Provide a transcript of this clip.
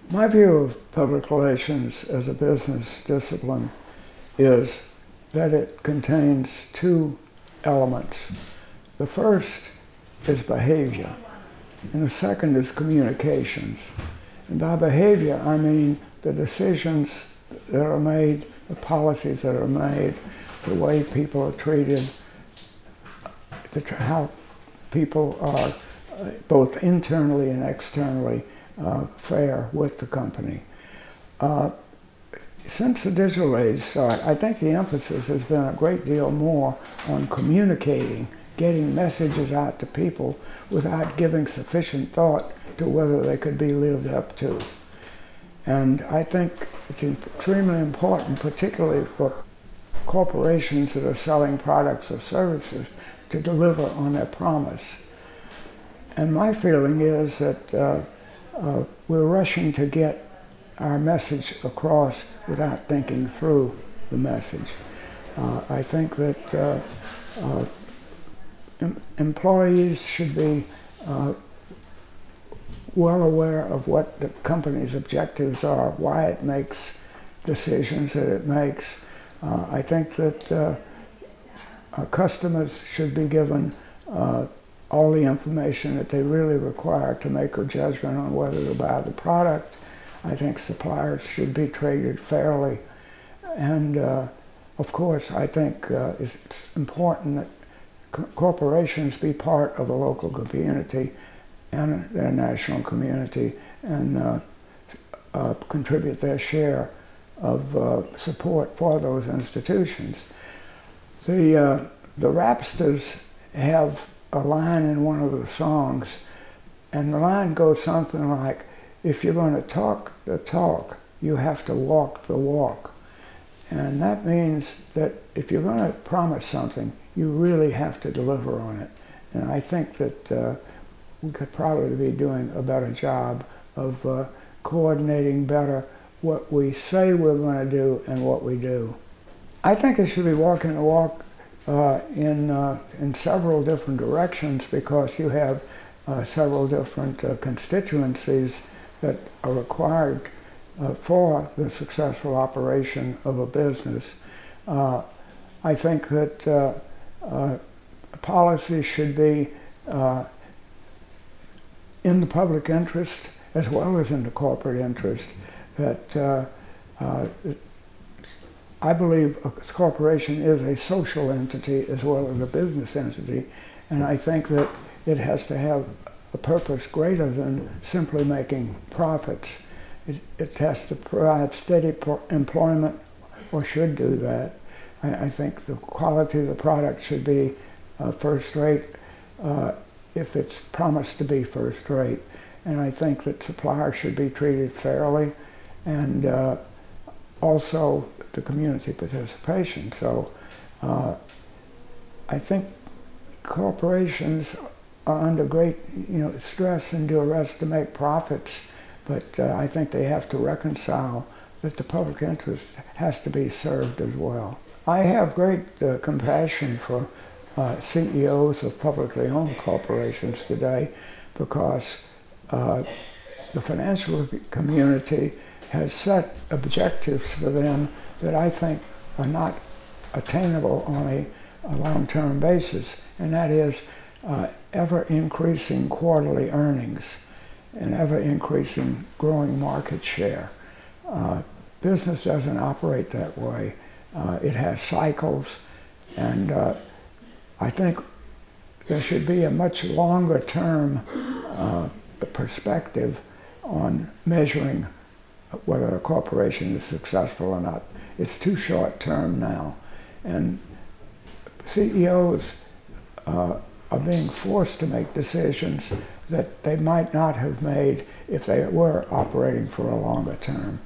My view of public relations as a business discipline is that it contains two elements. The first is behavior, and the second is communications. And by behavior, I mean the decisions that are made, the policies that are made, the way people are treated, how people are both internally and externally fair with the company. Since the digital age started, I think the emphasis has been a great deal more on communicating, getting messages out to people without giving sufficient thought to whether they could be lived up to. And I think it's extremely important, particularly for corporations that are selling products or services, to deliver on their promise. And my feeling is that we're rushing to get our message across without thinking through the message. I think that employees should be well aware of what the company's objectives are, why it makes decisions that it makes. I think that customers should be given all the information that they really require to make a judgment on whether to buy the product. I think suppliers should be treated fairly. And of course, I think it's important that corporations be part of a local community and their national community and contribute their share of support for those institutions. The Rapsters have a line in one of the songs, and the line goes something like, if you're going to talk the talk, you have to walk the walk. And that means that if you're going to promise something, you really have to deliver on it. And I think that we could probably be doing a better job of coordinating better what we say we're going to do and what we do. I think it should be walking the walk in several different directions, because you have several different constituencies that are required for the successful operation of a business. I think that policy should be in the public interest as well as in the corporate interest. That I believe a corporation is a social entity as well as a business entity, and I think that it has to have a purpose greater than simply making profits. It has to provide steady employment, or should do that. I think the quality of the product should be first rate if it's promised to be first rate. And I think that suppliers should be treated fairly, and also the community participation. So I think corporations are under great stress and duress to make profits, but I think they have to reconcile that the public interest has to be served as well. I have great compassion for CEOs of publicly owned corporations today, because the financial community has set objectives for them that I think are not attainable on a long-term basis, and that is ever-increasing quarterly earnings and ever-increasing growing market share. Business doesn't operate that way. It has cycles, and I think there should be a much longer-term perspective on measuring whether a corporation is successful or not. It's too short-term now, and CEOs are being forced to make decisions that they might not have made if they were operating for a longer term.